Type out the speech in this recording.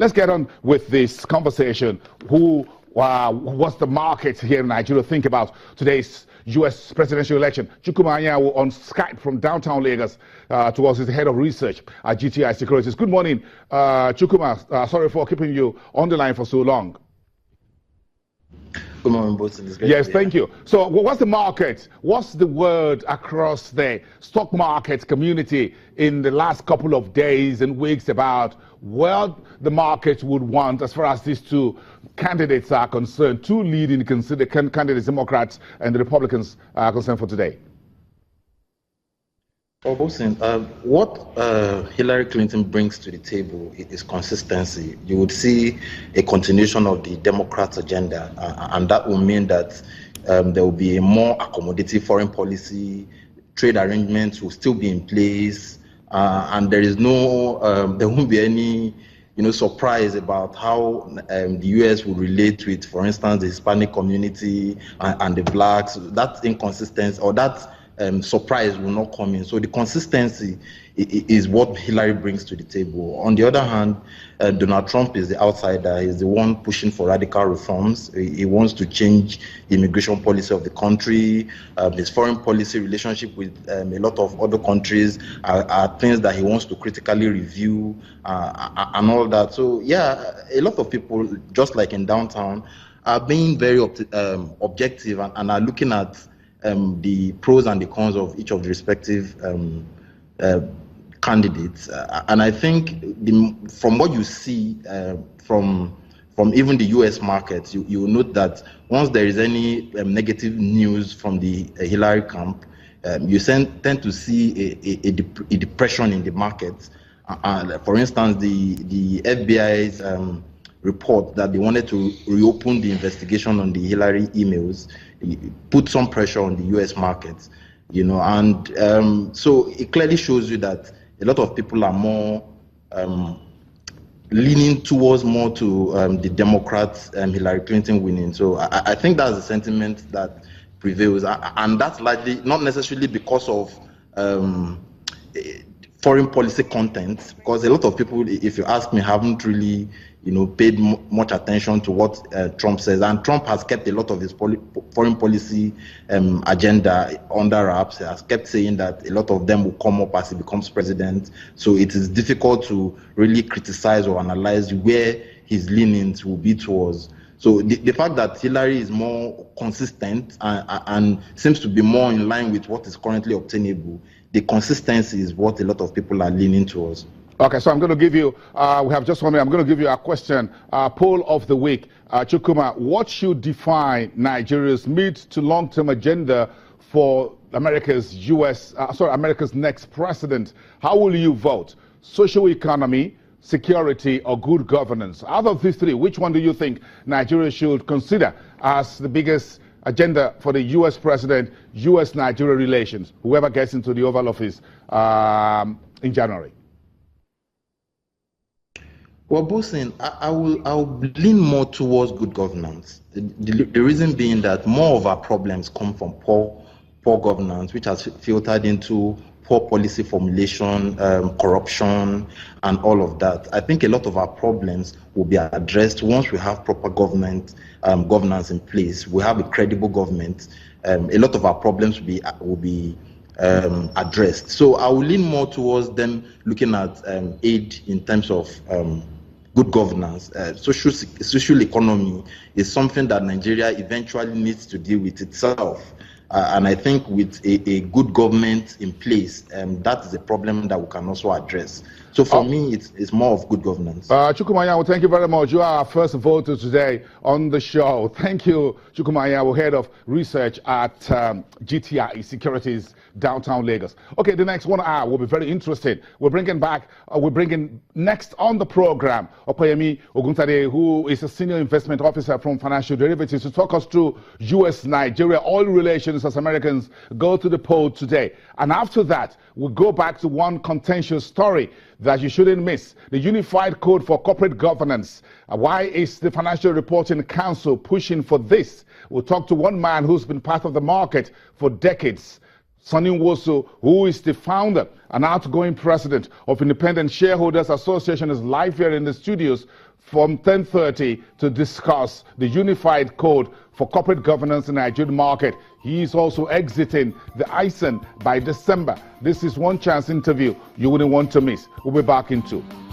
let's get on with this conversation. What's the market here in Nigeria think about today's U.S. presidential election? Chukwuma Anyanwu on Skype from downtown Lagos towards his head of research at GTI Securities. Good morning, Chukwuma. Sorry for keeping you on the line for so long. Good morning, both. Yes, thank you. So what's the market? What's the word across the stock market community in the last couple of days and weeks about what the market would want as far as these two candidates are concerned, two leading candidates, Democrats and the Republicans, are concerned for today? Well, Bosin, what Hillary Clinton brings to the table is consistency. You would see a continuation of the Democrats' agenda, and that will mean that there will be a more accommodative foreign policy, trade arrangements will still be in place, and there is there won't be any surprise about how the U.S. will relate with, for instance, the Hispanic community and the blacks. That inconsistency or that surprise will not come in. So the consistency is what Hillary brings to the table. On the other hand, Donald Trump is the outsider. He's the one pushing for radical reforms. He wants to change the immigration policy of the country. His foreign policy relationship with a lot of other countries are things that he wants to critically review and all that. So yeah, a lot of people, just like in downtown, are being very objective and are looking at the pros and the cons of each of the respective candidates, and I think from what you see from even the U.S. market, you will note that once there is any negative news from the Hillary camp, you tend to see a depression in the market. For instance, the FBI's report that they wanted to reopen the investigation on the Hillary emails put some pressure on the U.S. markets, and so it clearly shows you that a lot of people are more leaning towards more to the Democrats and Hillary Clinton winning. So I think that's the sentiment that prevails, and that's likely not necessarily because of foreign policy content, because a lot of people, if you ask me, haven't really paid much attention to what Trump says, and Trump has kept a lot of his foreign policy agenda under wraps. He has kept saying that a lot of them will come up as he becomes president, so it is difficult to really criticize or analyze where his leanings will be towards. So the fact that Hillary is more consistent and seems to be more in line with what is currently obtainable, the consistency is what a lot of people are leaning towards. Okay, so I'm going to give you, we have just 1 minute, I'm going to give you a question, poll of the week. Chukwuma, what should define Nigeria's mid to long-term agenda for America's next president? How will you vote? Social economy, security, or good governance? Out of these three, which one do you think Nigeria should consider as the biggest agenda for the U.S. president, U.S.-Nigeria relations, whoever gets into the Oval Office in January? Well, Bosin, I'll lean more towards good governance. The reason being that more of our problems come from poor governance, which has filtered into poor policy formulation, corruption, and all of that. I think a lot of our problems will be addressed once we have proper governance in place. We have a credible government. A lot of our problems will be addressed. So I will lean more towards them looking at aid in terms of good governance. Social economy is something that Nigeria eventually needs to deal with itself. And I think with a good government in place, that is a problem that we can also address. So for me, it's more of good governance. Chukwuma Anyanwu, thank you very much. You are our first voter today on the show. Thank you, Chukwuma Anyanwu, head of research at GTI Securities, downtown Lagos. Okay, the next 1 hour will be very interesting. We're bringing next on the program Opeyemi Oguntade, who is a senior investment officer from Financial Derivatives, to talk us through U.S.-Nigeria oil relations as Americans go to the poll today. And after that, we'll go back to one contentious story that you shouldn't miss: the Unified Code for Corporate Governance. Why is the Financial Reporting Council pushing for this? We'll talk to one man who's been part of the market for decades. Sonny Nwosu, who is the founder and outgoing president of Independent Shareholders Association, is live here in the studios from 10:30 to discuss the unified code for corporate governance in the Nigerian market. He is also exiting the ISEN by December. This is One Chance interview you wouldn't want to miss. We'll be back in 2.